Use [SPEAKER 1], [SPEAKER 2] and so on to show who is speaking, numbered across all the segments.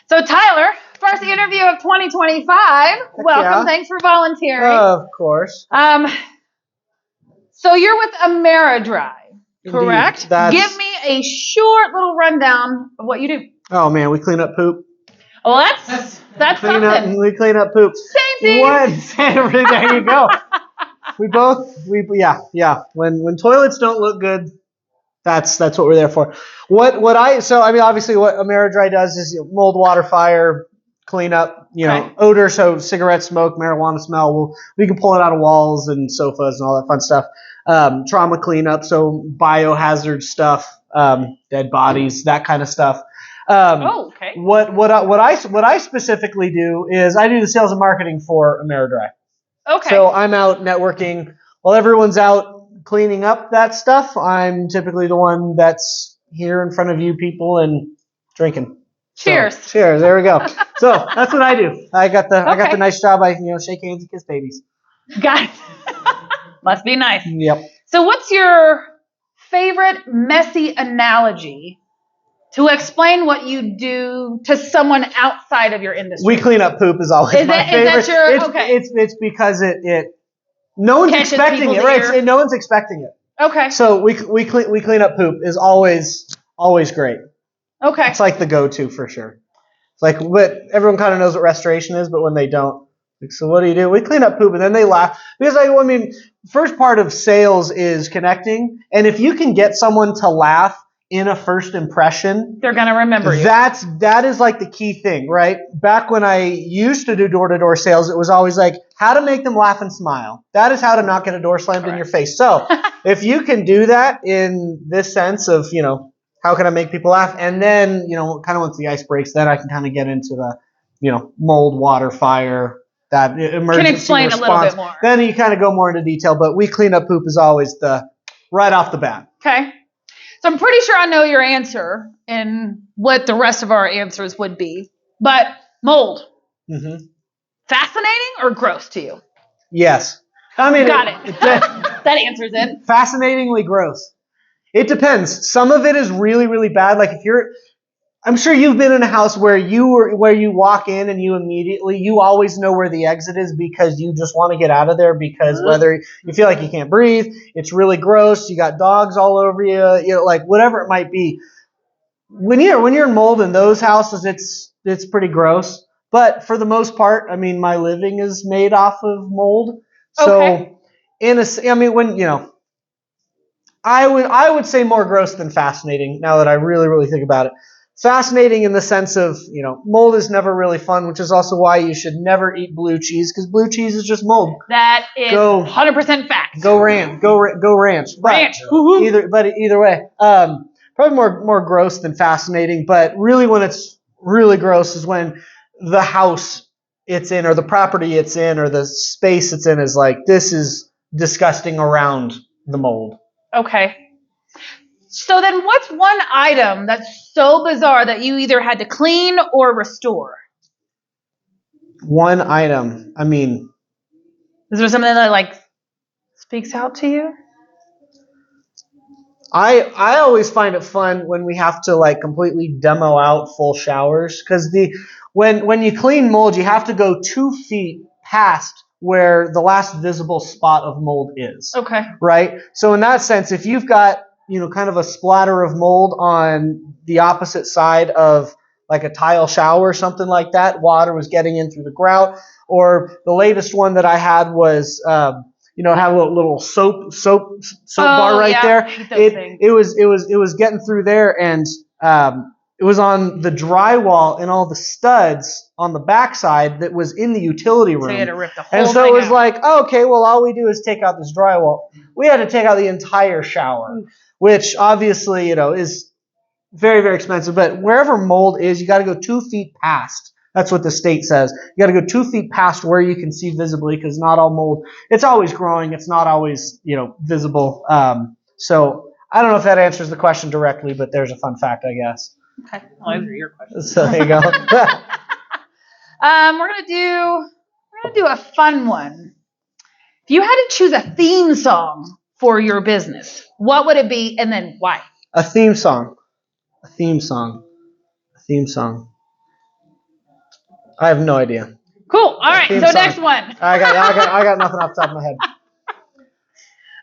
[SPEAKER 1] So Tyler, first interview of 2025. Welcome.
[SPEAKER 2] Yeah.
[SPEAKER 1] Thanks for volunteering.
[SPEAKER 2] Of course.
[SPEAKER 1] So you're with AmeriDry, correct?
[SPEAKER 2] Indeed.
[SPEAKER 1] Give me a short little rundown of what you do.
[SPEAKER 2] Oh man, we clean up poop.
[SPEAKER 1] Well, that's something.
[SPEAKER 2] We clean up poop.
[SPEAKER 1] Same.
[SPEAKER 2] What? There you go. Yeah. When toilets don't look good, that's what we're there for. Obviously what AmeriDry does is mold, water, fire, clean up, odor, so cigarette smoke, marijuana smell. We can pull it out of walls and sofas and all that fun stuff. Trauma cleanup, so biohazard stuff, dead bodies, that kind of stuff.
[SPEAKER 1] Okay.
[SPEAKER 2] What I specifically do is I do the sales and marketing for AmeriDry.
[SPEAKER 1] Okay.
[SPEAKER 2] So I'm out networking while everyone's out cleaning up that stuff. I'm typically the one that's here in front of you people and drinking.
[SPEAKER 1] Cheers.
[SPEAKER 2] So, cheers. There we go. So that's what I do. I got the nice job. I shake hands and kiss babies.
[SPEAKER 1] Got it. Must be nice.
[SPEAKER 2] Yep.
[SPEAKER 1] So what's your favorite messy analogy to explain what you do to someone outside of your industry?
[SPEAKER 2] We clean up poop is always my favorite.
[SPEAKER 1] Is that your, okay.
[SPEAKER 2] It's because it no one's
[SPEAKER 1] catches
[SPEAKER 2] expecting it, right? No one's expecting it.
[SPEAKER 1] Okay.
[SPEAKER 2] So we clean up poop is always great.
[SPEAKER 1] Okay.
[SPEAKER 2] It's like the go-to for sure. It's like what everyone kind of knows what restoration is, but when they don't, so what do? We clean up poop, and then they laugh because first part of sales is connecting, and if you can get someone to laugh in a first impression,
[SPEAKER 1] they're gonna remember you.
[SPEAKER 2] That is like the key thing, right? Back when I used to do door-to-door sales, it was always like how to make them laugh and smile. That is how to not get a door slammed in your face. So if you can do that in this sense of how can I make people laugh, and then kind of once the ice breaks, then I can kind of get into the mold, water, fire, that emergency
[SPEAKER 1] can explain
[SPEAKER 2] response.
[SPEAKER 1] A little bit more.
[SPEAKER 2] Then you kind of go more into detail, but we clean up poop is always the right off the bat.
[SPEAKER 1] Okay. So I'm pretty sure I know your answer and what the rest of our answers would be. But mold. Mm-hmm. Fascinating or gross to you?
[SPEAKER 2] Yes.
[SPEAKER 1] Got it. That answers it.
[SPEAKER 2] Fascinatingly gross. It depends. Some of it is really, really bad. Like I'm sure you've been in a house where you walk in and you always know where the exit is because you just want to get out of there because whether you feel like you can't breathe, it's really gross, you got dogs all over you, like whatever it might be. When you're in mold in those houses, it's pretty gross. But for the most part, my living is made off of mold. So I would say more gross than fascinating now that I really, really think about it. Fascinating in the sense of, mold is never really fun, which is also why you should never eat blue cheese, because blue cheese is just mold.
[SPEAKER 1] That is 100% fact.
[SPEAKER 2] Go ranch.
[SPEAKER 1] Ranch.
[SPEAKER 2] Either way, probably more gross than fascinating. But really, when it's really gross is when the house it's in, or the property it's in, or the space it's in is like, this is disgusting around the mold.
[SPEAKER 1] Okay. So then what's one item that's so bizarre that you either had to clean or restore?
[SPEAKER 2] One item.
[SPEAKER 1] Is there something that speaks out to you?
[SPEAKER 2] I always find it fun when we have to completely demo out full showers, because when you clean mold, you have to go 2 feet past where the last visible spot of mold is.
[SPEAKER 1] Okay.
[SPEAKER 2] Right? So in that sense, if you've got kind of a splatter of mold on the opposite side of a tile shower or something like that, water was getting in through the grout, or the latest one that I had was have a little soap bar right there. It was getting through there, and it was on the drywall and all the studs on the backside that was in the utility room.
[SPEAKER 1] So you had to rip the whole
[SPEAKER 2] and so
[SPEAKER 1] thing
[SPEAKER 2] it was
[SPEAKER 1] out.
[SPEAKER 2] like, okay, well, all we do is take out this drywall. We had to take out the entire shower, which obviously, is very, very expensive. But wherever mold is, you got to go 2 feet past. That's what the state says. You got to go 2 feet past where you can see visibly, because not all mold, it's always growing. It's not always, visible. So I don't know if that answers the question directly, but there's a fun fact, I guess.
[SPEAKER 1] Okay. Well, those are your questions.
[SPEAKER 2] So there you go.
[SPEAKER 1] We're gonna do a fun one. If you had to choose a theme song for your business, what would it be, and then why?
[SPEAKER 2] A theme song. I have no idea.
[SPEAKER 1] Cool. All right. So next one.
[SPEAKER 2] I got nothing off the top of my head.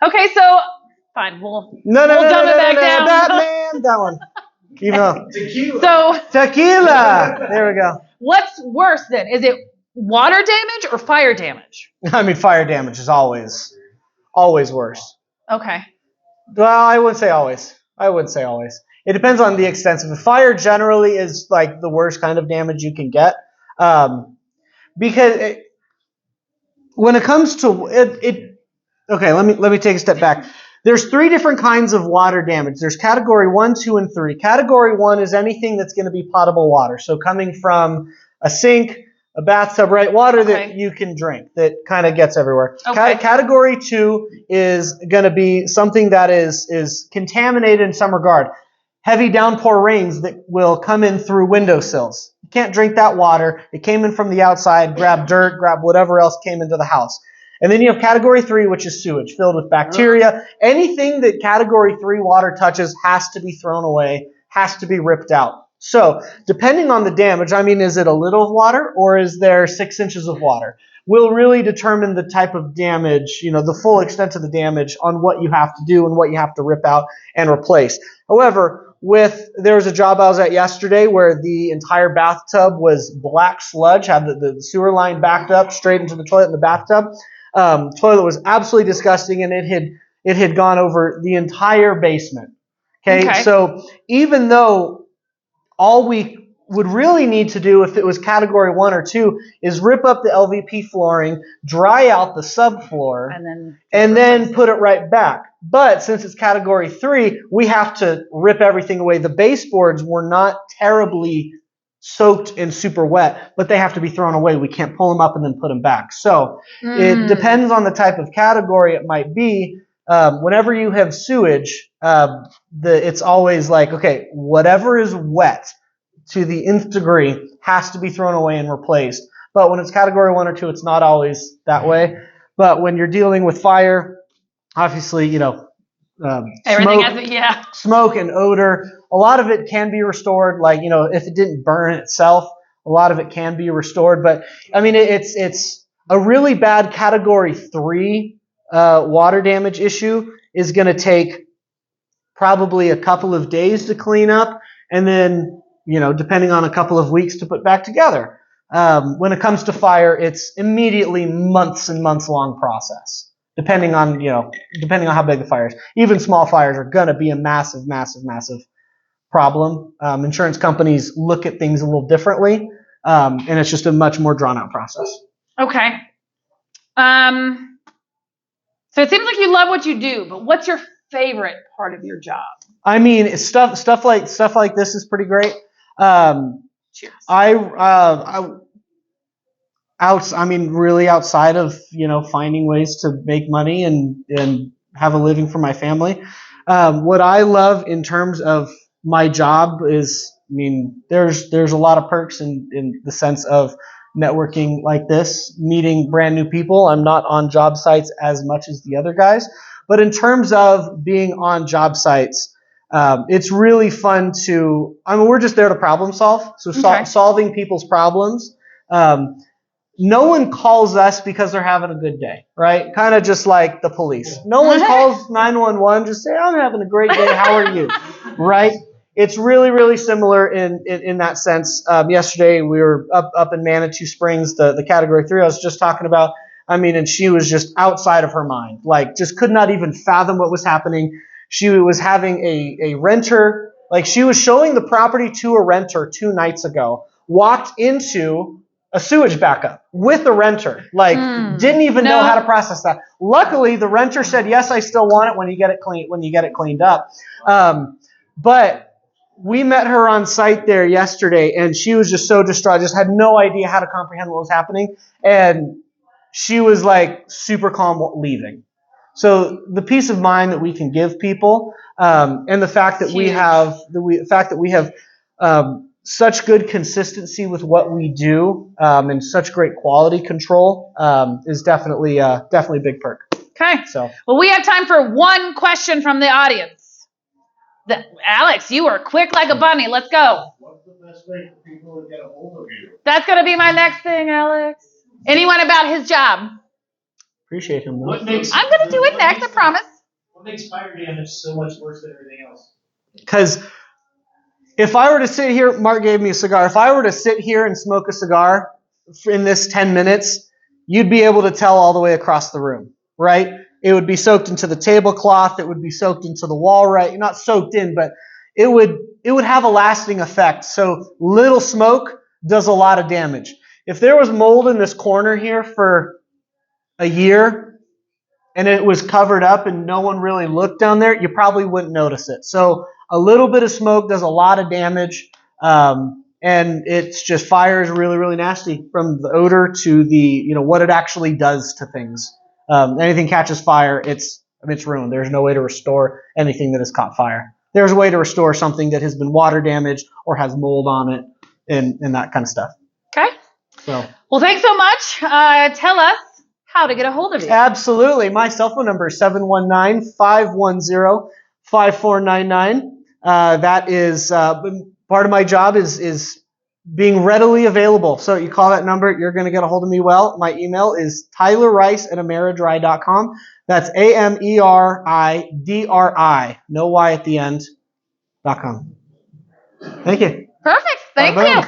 [SPEAKER 1] Okay, so fine. We'll dumb it back down.
[SPEAKER 2] That one. Even though.
[SPEAKER 1] Tequila.
[SPEAKER 2] There we go.
[SPEAKER 1] What's worse then? Is it water damage or fire damage?
[SPEAKER 2] I mean, fire damage is always worse.
[SPEAKER 1] Okay.
[SPEAKER 2] Well, I wouldn't say always. It depends on the extent of it. Fire generally is like the worst kind of damage you can get. Because when it comes to it, okay, let me take a step back. There's 3 different kinds of water damage. There's category 1, 2, and 3. Category 1 is anything that's going to be potable water. So coming from a sink, a bathtub, right? Water that you can drink, that kind of gets everywhere. Okay. Category 2 is going to be something that is contaminated in some regard. Heavy downpour rains that will come in through windowsills. You can't drink that water. It came in from the outside, grab dirt, grab whatever else came into the house. And then you have category 3, which is sewage, filled with bacteria. Anything that category 3 water touches has to be thrown away, has to be ripped out. So, depending on the damage, I mean, is it a little water or is there 6 inches of water? Will really determine the type of damage, the full extent of the damage on what you have to do and what you have to rip out and replace. However, there was a job I was at yesterday where the entire bathtub was black sludge, had the sewer line backed up straight into the toilet in the bathtub. Toilet was absolutely disgusting, and it had gone over the entire basement. Okay, so even though all we would really need to do if it was category 1 or 2 is rip up the LVP flooring, dry out the subfloor, and then put it right back. But since it's category 3, we have to rip everything away. The baseboards were not terribly soaked and super wet, but they have to be thrown away. We can't pull them up and then put them back. So it depends on the type of category it might be. Whenever you have sewage, it's always like, okay, whatever is wet to the nth degree has to be thrown away and replaced. But when it's category 1 or 2, it's not always that way. But when you're dealing with fire, obviously, smoke and odor, a lot of it can be restored. Like, if it didn't burn itself, a lot of it can be restored. But I mean, it's a really bad category 3 water damage issue is going to take probably a couple of days to clean up, and then depending on a couple of weeks to put back together. When it comes to fire, it's immediately months and months long process. Depending on how big the fire is. Even small fires are going to be a massive, massive, massive problem. Insurance companies look at things a little differently, and it's just a much more drawn out process. Okay.
[SPEAKER 1] So it seems like you love what you do, but what's your favorite part of your job?
[SPEAKER 2] I mean, stuff like this is pretty great.
[SPEAKER 1] Cheers.
[SPEAKER 2] Really outside of, finding ways to make money and have a living for my family. What I love in terms of my job is, there's a lot of perks in the sense of networking like this, meeting brand new people. I'm not on job sites as much as the other guys, but in terms of being on job sites, it's really fun to, we're just there to problem solve. So solving people's problems. No one calls us because they're having a good day, right? Kind of just like the police. No one calls 911 just say, I'm having a great day. How are you? Right? It's really, really similar in that sense. Yesterday we were up in Manitou Springs, the category 3 I was just talking about. And she was just outside of her mind, like just could not even fathom what was happening. She was having a renter, like she was showing the property to a renter 2 nights ago, walked into a sewage backup with the renter, didn't even know how to process that. Luckily, the renter said, yes, I still want it when you get it cleaned up. But we met her on site there yesterday, and she was just so distraught, just had no idea how to comprehend what was happening. And she was like super calm leaving. So the peace of mind that we can give people, and the fact that we have such good consistency with what we do, and such great quality control, is definitely a big perk.
[SPEAKER 1] Okay. Well, we have time for one question from the audience. Alex, you are quick like a bunny. Let's go.
[SPEAKER 3] What's the best way for people to get a hold of you?
[SPEAKER 1] That's going to be my next thing, Alex. Anyone about his job?
[SPEAKER 2] Appreciate him, though.
[SPEAKER 1] I'm going to do it next, I promise.
[SPEAKER 3] What makes fire damage so much worse than everything else?
[SPEAKER 2] Because if I were to sit here, Mark gave me a cigar. If I were to sit here and smoke a cigar in this 10 minutes, you'd be able to tell all the way across the room, right? It would be soaked into the tablecloth. It would be soaked into the wall, right? Not soaked in, but it would have a lasting effect. So little smoke does a lot of damage. If there was mold in this corner here for a year and it was covered up and no one really looked down there, you probably wouldn't notice it. So a little bit of smoke does a lot of damage. And it's just, fire is really, really nasty, from the odor to the, what it actually does to things. Anything catches fire, it's ruined. There's no way to restore anything that has caught fire. There's a way to restore something that has been water damaged or has mold on it and that kind of stuff.
[SPEAKER 1] Okay.
[SPEAKER 2] So.
[SPEAKER 1] Well, thanks so much. Tell us how to get a hold of you.
[SPEAKER 2] Absolutely. My cell phone number is 719-510-5499. That is part of my job is being readily available. So you call that number, you're going to get a hold of me well. My email is tylerrice@ameridry.com. That's AMERIDRI, no Y at the end, .com. Thank you.
[SPEAKER 1] Perfect. Thank you.